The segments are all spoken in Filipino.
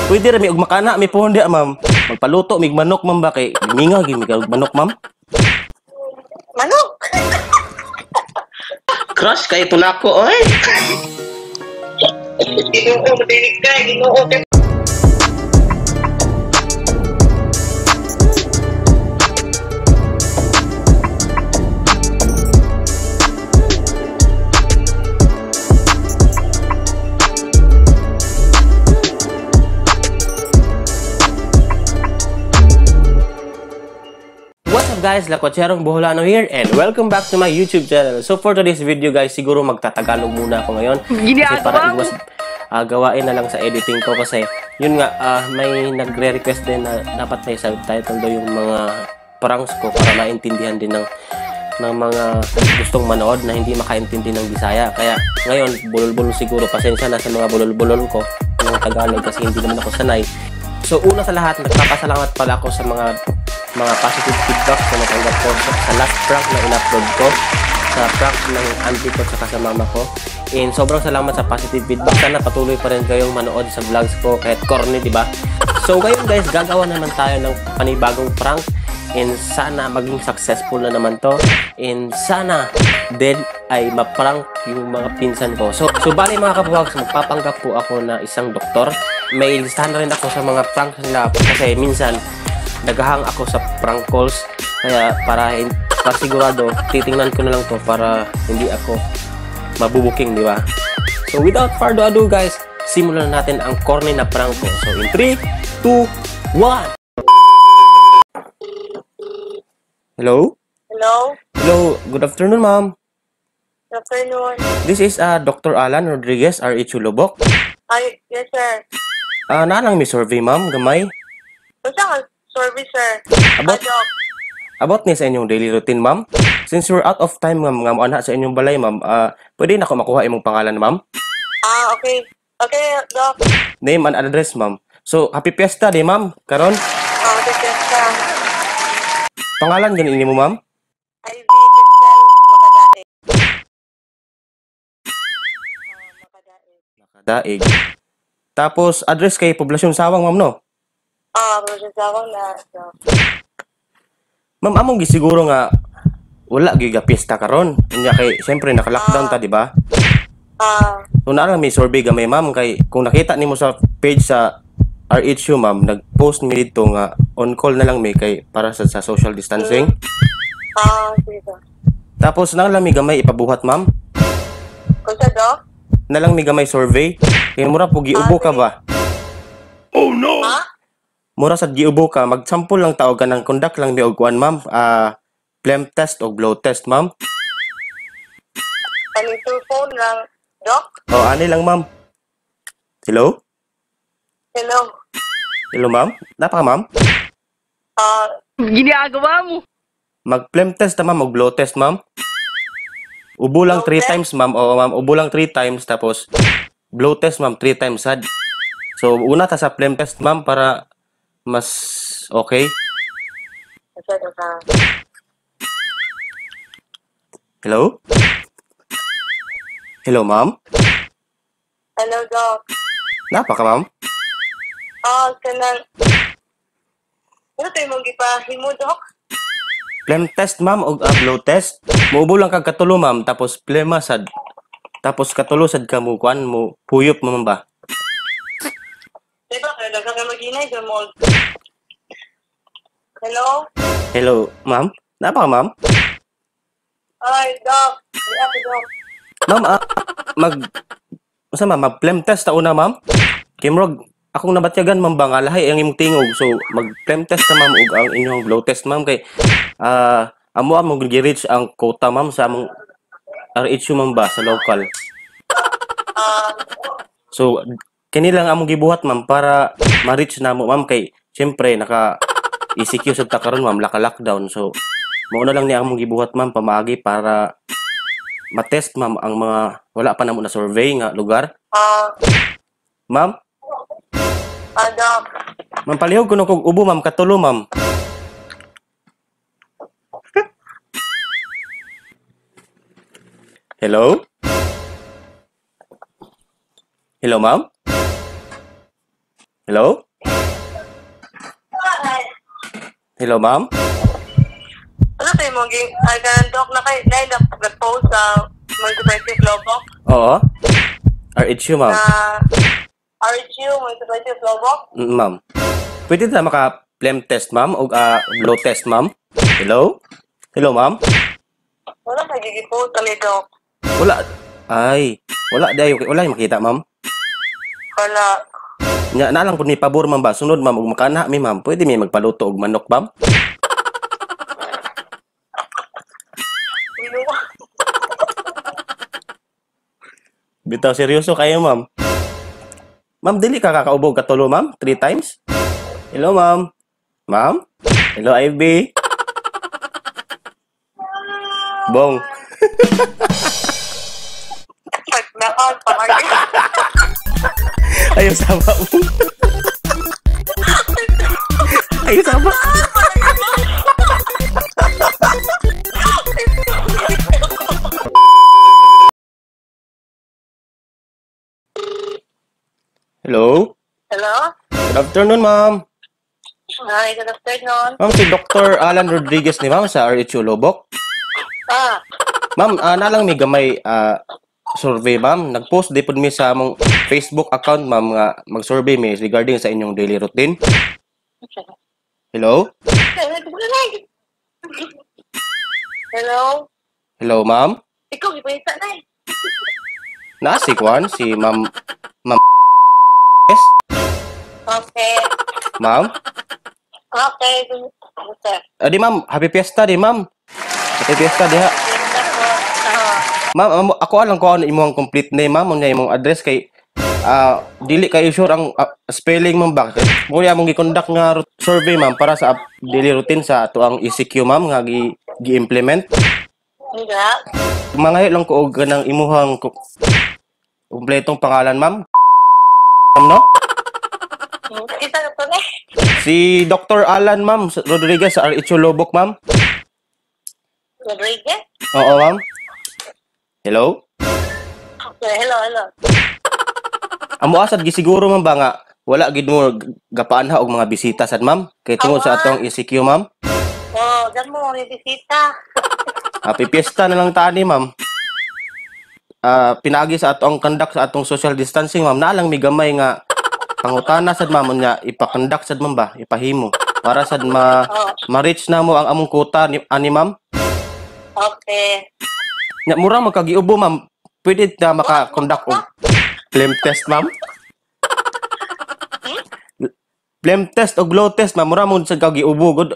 Pwede ra mi og makana mi pohon dia, ma'am. Magpaluto mig manok, ma'am, ba kay mingaw gyud mi kag manok, ma'am. Manok! Crush kay tunako oy. Ginoo, madinig ka, ginoo ka. What's up guys, Lakotserong Boholano here and welcome back to my YouTube channel. So for today's video guys, siguro magtatagalog muna ako ngayon. Kasi para iwas gawain na lang sa editing ko kasi yun nga, may nagre-request din na dapat may subtitle daw yung mga pranks ko para maintindihan din ng mga gustong manood na hindi makaintindi ng Bisaya. Kaya ngayon, bulol-bulol siguro. Pasensya na sa mga bulol-bulol ko ng Tagalog kasi hindi naman ako sanay. So una sa lahat, nagpapasalamat pala ako sa mga positive feedback na natanggap ko sa last prank na in-upload ko, sa prank ng auntie ko at sa mama ko. And sobrang salamat sa positive feedback. Sana patuloy pa rin kayong manood sa vlogs ko kahit corny, di ba? So ngayon guys, gagawa naman tayo ng panibagong prank and sana maging successful na naman to and sana din ay ma-prank yung mga pinsan ko. So bali mga kabuwags, magpapanggap po ako na isang doktor. May listahan na rin ako sa mga pranks nila kasi minsan naghahang ako sa prank calls, kaya para sigurado titingnan ko na lang to para hindi ako mabubuking, di ba? So without further ado guys, simulan na natin ang corny na prank ko. So in 3, 2, 1. Hello? Hello? Hello, good afternoon ma'am. Good afternoon. This is Dr. Alan Rodriguez, RH Lubok. Ay, yes sir. Nalang may survey ma'am, gamay. Basta ka, service sir. About- Doc. About ni sa inyong daily routine, ma'am. Since we're out of time, ma'am, nga moanha sa inyong balay, ma'am, pwede na ako makuha imong pangalan, ma'am? Okay. Okay, Doc. Name and address, ma'am. So, happy fiesta di, ma'am. Karon, Okay, ka. pangalan ganin mo, ma'am? Ivy Crystal Makadaig. Makadaig. Nakadaig. Tapos, address kay Poblasyon Sawang, ma'am, no? Project Sawang na, Doc. Ma'am, among gisiguro nga wala gyud piyesta karon. Unya kay siyempre naka-lockdown ta, di ba? So na lang may survey gamay, ma'am, kay kung nakita nimo sa page sa RHU, ma'am, nag-post mi dito nga on call na lang may kay para sa social distancing. Sige, Doc. Tapos na lang may gamay ipabuhat, ma'am. Kung sa, Doc? Na lang may gamay survey. Kay mura po giubo ka ba? Oh no. Mura sad giubo ka, mag-sample lang taog ka ng conduct lang mi og kuan, ma'am. Phlegm test o blow test, ma'am. Kaning phone lang, Doc? O ani lang, ma'am. Hello? Hello? Hello, ma'am? Napa ka, ma'am? Ginagawa mo. Mag-phlegm test ta, ma'am, og blow test, ma'am. Ubo lang Blow 3 test? times, ma'am. Oo, ma'am. Ubo lang 3 times tapos blow test, ma'am, 3 times sad. So una ta sa phlegm test, ma'am, para mas okay. Kasi, Doc, Hello? Hello, ma'am? Hello, Doc. Napa ka, ma'am? Kanang... Ano tayo mong gipahimo, Doc? Phlegm test, ma'am, og blow test. Muubo lang kag katulo, ma'am, tapos phlegm sad. Tapos katulo sad ka mo kuan mo puyop, ma'am ba? Diba, kaya dagang ka mag-inay, gamol. Hello? Hello, ma'am? Napa ka, ma'am? Ay, Doc. Di ako, Doc. Ma'am, mag-phlegm test ta una, ma'am. Kimrog, akong nabatyagan, ma'am, ba nga lahay ang imong tingog. So, mag-phlegm test ta, ma'am, ug ang inyong blow test, ma'am, kay amo gi-reach ang quota, ma'am, sa among RHU, ma'am, ba, sa local. So, kini lang among gibuhat, ma'am, para ma-reach na mo, ma'am, kay siyempre, naka-ECQ sa ta karon, ma'am, laka-lockdown. So, mauna lang niya among gibuhat, ma'am, pamaagi para matest, ma'am, ang mga wala pa namo na survey nga lugar. Ma'am, Doc. ma'am, palihog ko kog ubo, ma'am, katulo, ma'am. Hello? Hello, ma'am? Hello? Hello, ma'am? Ano tayo mo? Dok na kayo. Dahil nag-post sa Multiplicative Lobo. Oo. RHU, ma'am. Na RHU, Multiplicative Lobo. Ma'am. Pwede na maka-phlegm test, ma'am? O blow test, ma'am? Hello? Hello, ma'am? Wala nagigipot kami, Dok. Wala. Ay. Wala. Wala yung makita, ma'am. Wala. Nya na lang po ni pabor, ma'am ba? Sunod, ma'am. Ug makana mi, ma'am. Pwede mi magpaluto og manok, ma'am? Ano? Bitaw, seryoso kayo, ma'am. Ma'am, dili ka kakaubog katulo, ma'am? 3 times? Hello, ma'am? Ma'am? Hello, Ivy? Bong. Pagnaon, pamagay. Ayaw sama mo. Ayaw sama. Hello? Hello? Good afternoon, ma'am. Hi, good afternoon. Ma'am, si Dr. Alan Rodriguez ni ma'am sa RHU Lobok. Ah, Ma'am, nalang may gamay survey, ma'am. Nag-post di po mi sa among Facebook account, ma'am, nga mag-survey mi regarding sa inyong daily routine. Hello? hello? Hello, ma'am? Ikaw, ipahita na eh. Si Kwan, si ma'am yes? Okay. Ma'am? Okay. Sir. Di ma'am, happy fiesta di ma'am. Happy fiesta diha. Ma'am, ako alam ko ano imong complete name, ma'am, unya imong address kay dili kay sure ang spelling ma'am ba. Mo among gi-conduct nga survey, ma'am, para sa daily routine sa ato ang ECQ, ma'am, nga gi-implement. Nga. Mangayo lang ko og kanang imuhang kumpletong pangalan, ma'am. No? Kita na to eh. Si Dr. Alan, ma'am, Rodriguez sa RHU Lobok, ma'am. Rodriguez? Oo, ma'am. Hello? Okay, hello. Amo asad gisiguro, ma'am, ba nga wala gid mo gapaan ha og mga bisita sad, ma'am. Kay tungod sa atong ECQ, ma'am. Oh, dyan mo, may bisita. Happy fiesta na lang tani, ma'am. Pinagi sa atong conduct sa atong social distancing, ma'am. Naalang may gamay nga pangutana sad, ma'am, nya ipa-conduct sad, ma'am, ba ipahimo para sad ma-reach na mo ang among quota ani, ma'am. Okay. Nya mura magkagiubo, ma'am. Pwede na maka-conduct og phlegm test, ma'am. Phlegm test o blow test, ma'am. Mura mo sa kagiubo gud.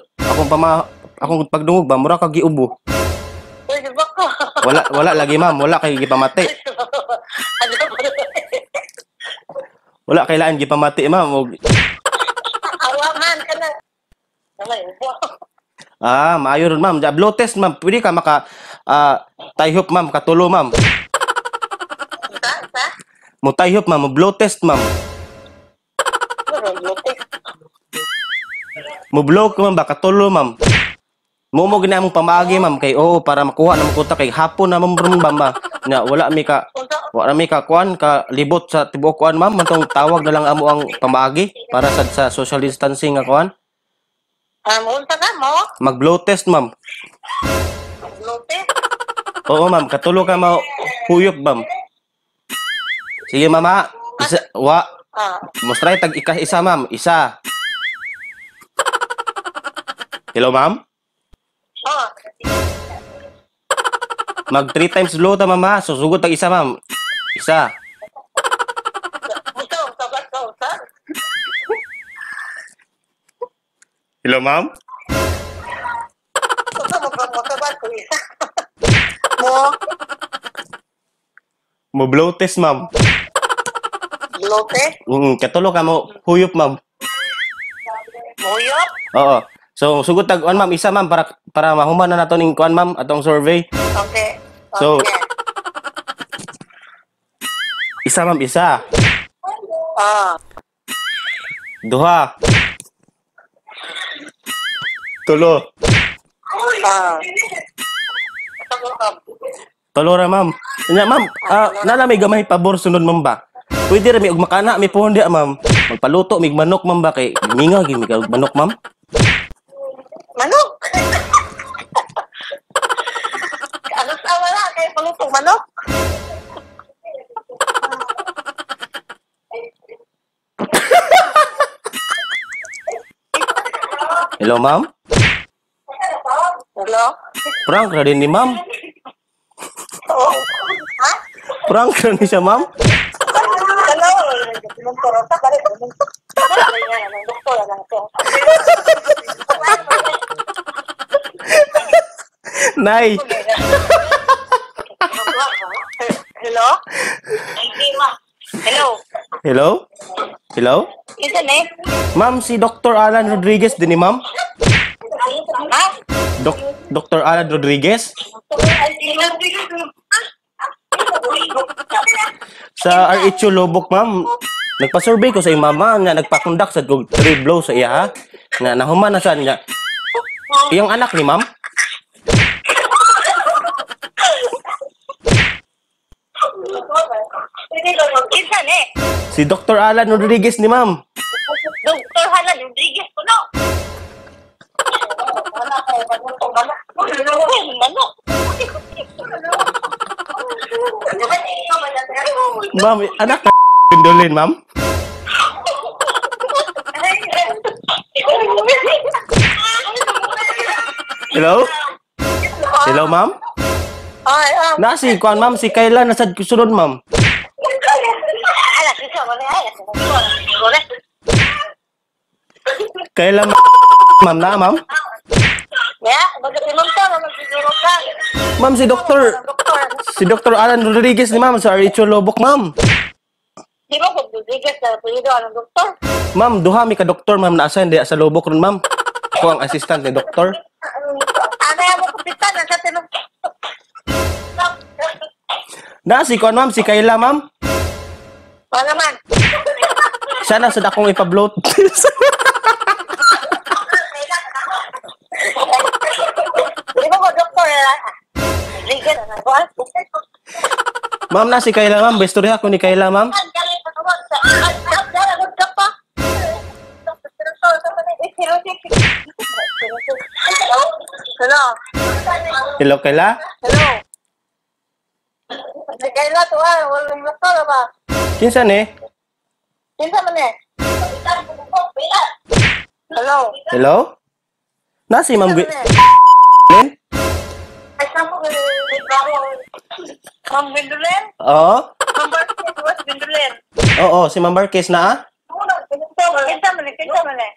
Akong pagdungog ba mura kagiubo. Pwede ba ko? Wala lagi, ma'am. Wala kay gipamati. Ano ba? Wala kailangan gipamati, ma'am. Awaman ka na. Namay, ubo. Maayo ron, ma'am. Blow test, ma'am. Pwede ka maka tie-hop, ma'am. Katulo, ma'am. Sa? Mo tie-hop, ma'am. Mo blow test, ma'am. Mo blow ka, ma'am. Katulo, ma'am. Mo gina mong pamagi, ma'am. Kay para makuha na makuta kay hapon na, ma'am, ba? Na wala mi ka kuan ka libot sa tibuok kuan, ma'am. Mantong tawag na lang amo ang pamagi para sa social distancing nga kuan. Unta ka mo? Mag-blow test, ma'am. Lote? Oo, ma'am. Katulo ka huyop, ma'am. Sige, mama. Mostray tag isa, ma'am. Isa. Hello, ma'am? Oh. Mag 3 times blow ta, mama. Susugod tag isa, ma'am. Isa. Usa. Hello, ma'am? Usa mo kabat ko isa. Mo? Mo blow test, ma'am. Lote? Katulo ka mo huyop, ma'am. Muyok? Oo. So, sugod tag ma'am, isa, ma'am, para mahuman na nato ning kuan, ma'am, atong survey. Okay. So, Okay. isa, ma'am, isa. Duha. Tulo. Tulo ra, ma'am. Nya, ma'am, nala may gamay pabor sunod, ma'am ba? Pwede ra mi og makana mi pundi, ma'am. Magpaluto mig manok ma'am ba kay minga gid mig manok ma'am. Manok! Ano sa wala? Kaya palutong manok? Hello ma'am. Hello? Prank na din ni ma'am. Oo. Ha? Prank na ni siya ma'am. Hello? Doktor, sa kare doktor. Doktor lang to. Nay. Hello? Hindi ma. Hello? Hello? Hello? Isa eh? Ma'am, si Dr. Alan Rodriguez din ni ma'am. Ha? Dr. Alan Rodriguez? Sa RHU Lobok, ma'am. Nagpa-survey ko sa mama nga nagpa-conduct sa 3 blow sa iya ha. Nga nahuman na saan niya. Iyang anak ni ma'am. Isa eh? Si Dr. Alan Rodriguez ni ma'am. Doktor Halan Rodriguez ko no? Manok. Ma'am, anak na pindulin, ma'am. Hello? Hello, ma'am? Ay, Nasi, kuan ma'am, si Kayla nasad kusunod, ma'am. alas isa mo na ay. Kayla, ma'am na, ma'am? Ya, magkakimam ka, magsiguro ka. Ma'am, si Dr. Alan Rodriguez ni ma'am sa RHU Lobok, ma'am. Di ba kung bibigas na pwede ang doktor? Ma'am, duha mi ka doktor, ma'am, na-assign di sa Lobok ron, ma'am. Ako ang assistant ni doktor. Ano yung kapitan na sa tinong... Si kuan ma'am, si Kayla, ma'am. Wala naman. Sana sa akong ipa-bloat. Di ba ko doktor na? Ligan na nagawal. Ma'am, si Kayla, ma'am. Bestorya ako ni Kayla, ma'am. Hello? Hello, Kayla. Hello? Kayla to walang doktor ba? Kinsa ni? Kinsa man eh? Hello? Hello? Si ma'am Kinsa man eh? Gwen? Ay, saan mo Ma'am Bindulen? Oo. Ma'am Barques, was Bindulen? Oo, si Ma'am Marquez na. Kinsa man eh? Kinsa man eh?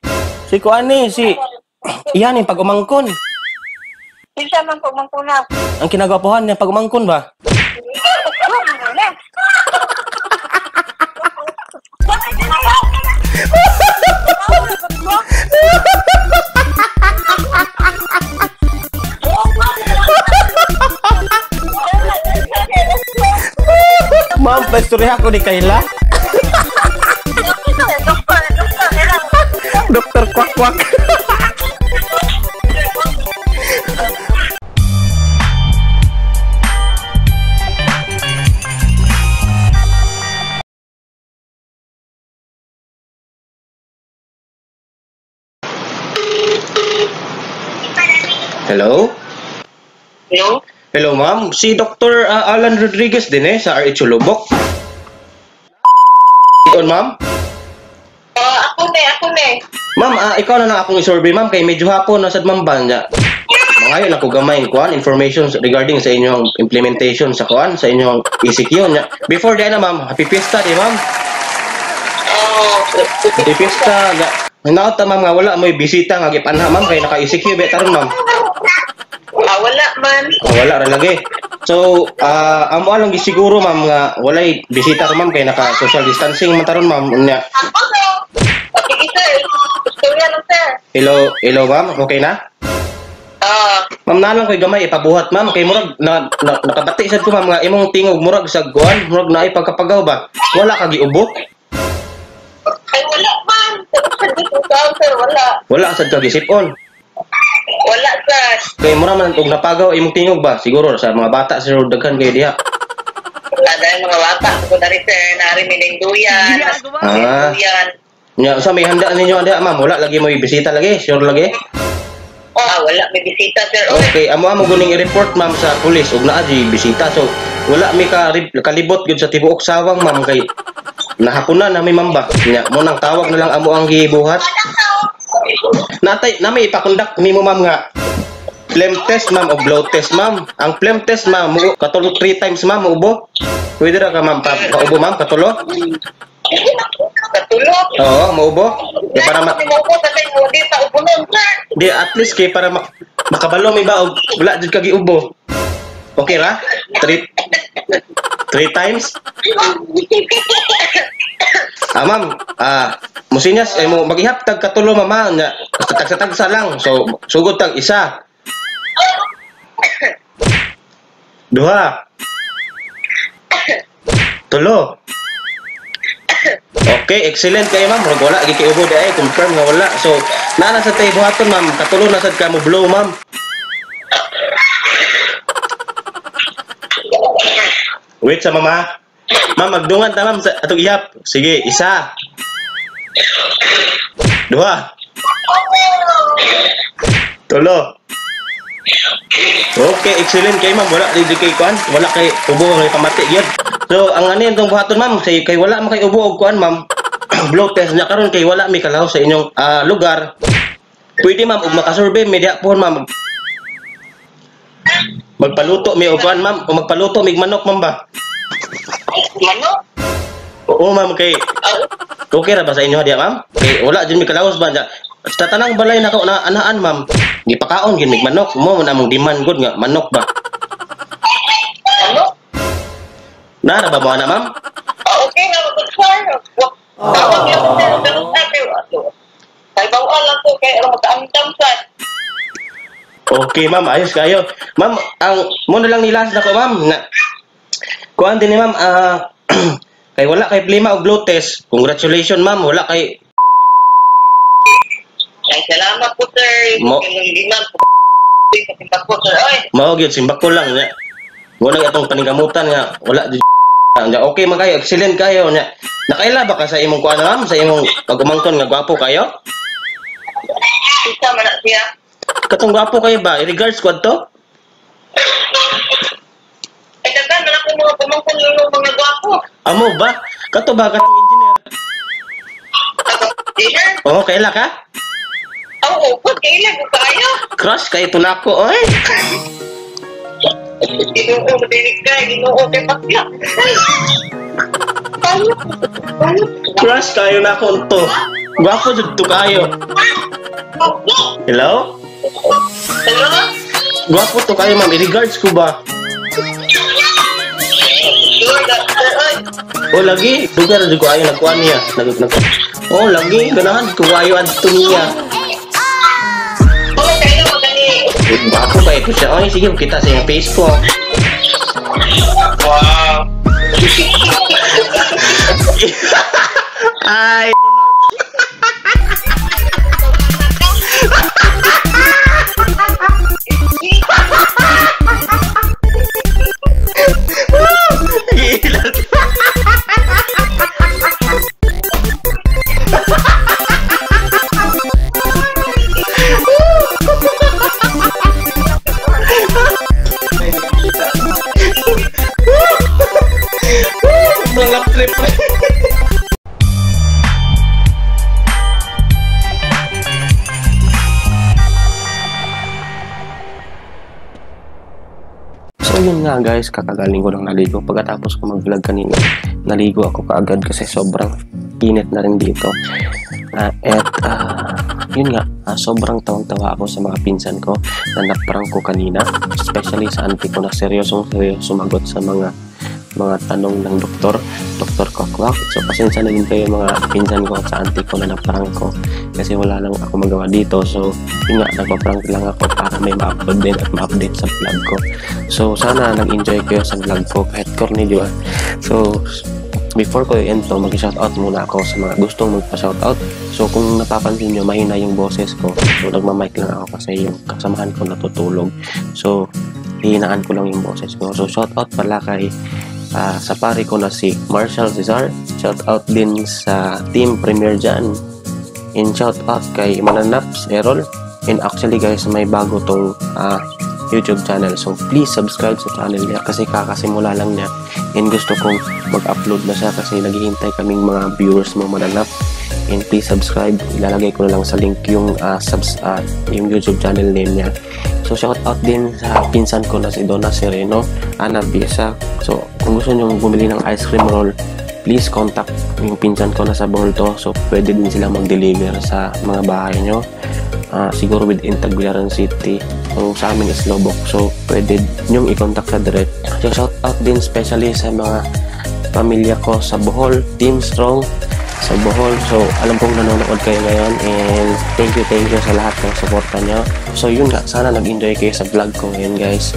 Si kuan ni, si iyan yung pag-umangkon. Kinsa man po mangkuna? Ang kinagapuhan niya pag-umangkon ba? Ma'am, pesturya ako ni Kayla. Dokter kwak-kwak. Hello? Hello? Hello, ma'am. Si Dr. Alan Rodriguez din sa RHU Lubok. Ikaw, ma'am? Ako ne. Ma'am, ikaw na akong i-survey, ma'am, kay medyo hapon nasad ma'am ba niya. Ngayon ako gamay kuan information regarding sa inyong implementation sa kuan sa inyong ECQ nya. Before na ma'am, happy fiesta di ma'am. Happy fiesta ga. Hinaot ma'am nga wala mo'y bisita nga gipanha ma'am kay naka-ECQ betaron ma'am. Wala man. Wala ra lagi. So, amo lang gisiguro ma'am nga walay bisita ro ma'am kay naka-social distancing man taron ma'am unya. Sige sir. Istorya lang sir. Hello ma'am, okay na? Ma'am nalang ko'y gamay ipabuhat ma'am kay murag nakabati sad ko ma'am nga imong tingog murag sa guan, murag naay pagkapagaw ba? Wala ka giubok? Ay wala man. Sir, wala. Wala sad ka gisipon. Wala sir. Kay mura man og napagaw imong tingog ba? Siguro sa mga bata sa daghan kay diha. Wala na yung mga bata. Kung dari sir, nari mining duyan. Ah. Duyan. Nya sa may handa ninyo ada ma'am, wala lagi mo bisita lagi, sure lagi. Wala may bisita sir. Okay, amo guning i-report ma'am sa pulis ug naa di bisita. So wala mi kalibot gud sa tibuok sawang ma'am kay nahapunan na mi ma'am ba. Nya mo nang tawag na lang amo ang gibuhat. Natay na may ipakondak nimo ma'am nga phlegm test ma'am o blood test ma'am. Ang phlegm test ma'am mo katulo 3 times ma'am ubo. Pwede ra ka ma'am paubo ma'am katulo? Katulo. Oo, maubo. Eh, para maubo kasi hindi pa ubunon sir. di at least kay para makabalo mi ba og wala jud kagi ubo. Okay ra? 3 times? Ma'am, musinyas mo mag-ihap tag katulo mama nya tag-sa lang. So sugod tag isa. Duha. Tulo. Okay, excellent kayo ma'am. Murag wala gi kay ubo di ay confirm nga wala. So naa na sa tay buhaton ma'am. Katulo na sad ka mo blow ma'am. Wait sa mama. Ma'am magdungan ta ma'am sa atong ihap. Sige, isa. Dua. Tulo. Okay, excellent kay ma'am. Wala di kay kuan, wala kay ubo nga pamati gyud. So ang ano itong buhaton ma'am, say kay wala man kay ubo og kuan ma'am. Blood test nya karon kay wala mi kalaw sa inyong lugar. Pwede ma'am ug makasurvey media po ma'am. Magpaluto mi og kuan ma'am, o magpaluto mig manok ma'am ba? Manok? Oo ma'am kay okay ra ba sa inyo diya ma'am? Kay wala jud mi kalawas ba nya. Sa tanang balay nako na anaan ma'am. Gipakaon gid mig manok mo man among demand good nga manok ba? Manok? Nara ba mo ana ma'am? Okay na good sir. Tawag niyo sir. Kay bawal lang to kay ano makaamdam sad. Okay ma'am, ayos kayo. Ma'am, ang mo na lang nilas na ko ma'am na kuan din ni ma'am kay wala kay plima og blood test. Congratulations ma'am, wala kay Ay salamat po sir. Hindi man po sa po sir. Oy. mao gyud simbako lang nya. Mo na atong paningkamutan nga wala di nya. Okay man kayo, excellent kayo nya. Nakaila ba ka sa imong kuan ma'am, sa imong pagumangkon nga gwapo kayo? Isa man na siya. Katong gwapo kayo ba? I-regards ko to? Ay dagan man ako mga pamangkin mga gwapo. Amo ba? Kato ba katong engineer? Dinner? Oo, kaila ka? Oo, pag kailan ko kayo. Crush kay tunako oy. Ginoo mo dinig ka, ginoo kay Pakya. Crush kayo na ko to. Gwapo jud to kayo. Hello? Hello? Gwapo to kayo ma'am, i-regards ko ba? Sure, doctor. Oy. O lagi, lugar jud ko ayo nagkuan niya. Oh, lagi ganahan ko ayo adto niya. Oh, kayo mo gani. Gwapo ba ito siya? Oy, sige kita sa iyong Facebook. Wow. Ay, mga trip. So yun nga guys, kakagaling ko ng naligo. Pagkatapos ko mag-vlog kanina, naligo ako kaagad kasi sobrang init na rin dito. Yun nga, sobrang tawang-tawa ako sa mga pinsan ko na naprank ko kanina. Especially sa auntie ko na seryosong sumagot sa mga tanong ng Dr. Kokwak. So pasensya na din kayo mga pinsan ko at sa auntie ko na naprank ko kasi wala lang ako magawa dito. So yun nga, nagpa-prank lang ako para may ma-upload din at ma-update sa vlog ko. So sana nag-enjoy kayo sa vlog ko kahit corny, di ba? So before ko i-end to, mag-shoutout muna ako sa mga gustong magpa-shoutout. So kung napapansin nyo, mahina yung boses ko. So nagmamic lang ako kasi yung kasamahan ko natutulog. So hihinaan ko lang yung boses ko. So shoutout pala kay sa pare ko na si Marshall Cesar. Shout out din sa Team Premier dyan. And shout out kay Mananaps Errol. And actually guys, may bago tong YouTube channel. So please subscribe sa channel niya kasi kakasimula lang niya. And gusto kong mag-upload na siya kasi naghihintay kaming mga viewers mo Mananap. And please subscribe. Ilalagay ko na lang sa link yung YouTube channel name niya. So shout out din sa pinsan ko na si Donna Sereno, Ana Biesa. So kung gusto nyo bumili ng ice cream roll, please contact yung pinsan ko na sa Bohol to. So pwede din sila mag-deliver sa mga bahay nyo. Siguro within Tagbilaran City. Kung sa amin is Lobok. So pwede nyong i-contact sa direct. So shout out din especially sa mga pamilya ko sa Bohol, Team Strong sa Bohol. So alam kong nanonood kayo ngayon and thank you sa lahat ng suporta nyo. So yun nga, sana nag-enjoy kayo sa vlog ko ngayon guys,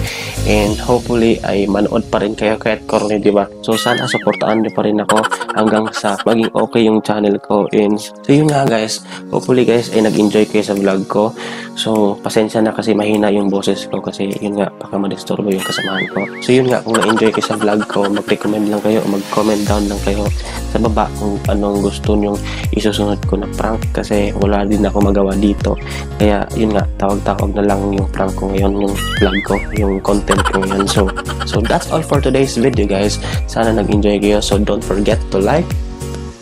and hopefully ay manood pa rin kayo kahit corny, diba? So sana suportaan nyo pa rin ako hanggang sa maging okay yung channel ko. And so yun nga guys, hopefully guys ay nag-enjoy kayo sa vlog ko. So pasensya na kasi mahina yung boses ko kasi yun nga, baka madisturbo yung kasamahan ko. So yun nga, kung na-enjoy kayo sa vlog ko, mag-recommend lang kayo o mag-comment down lang kayo sa baba kung anong gusto nyong isusunod ko na prank kasi wala din ako magawa dito. Kaya yun nga, tawag-tawag na lang yung prank ko ngayon, yung vlog ko, yung content ko ngayon. So that's all for today's video guys. Sana nag-enjoy kayo. So don't forget to like,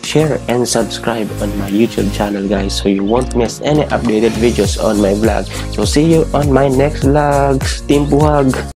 share, and subscribe on my YouTube channel guys so you won't miss any updated videos on my vlog. So see you on my next vlogs. Team Buhag!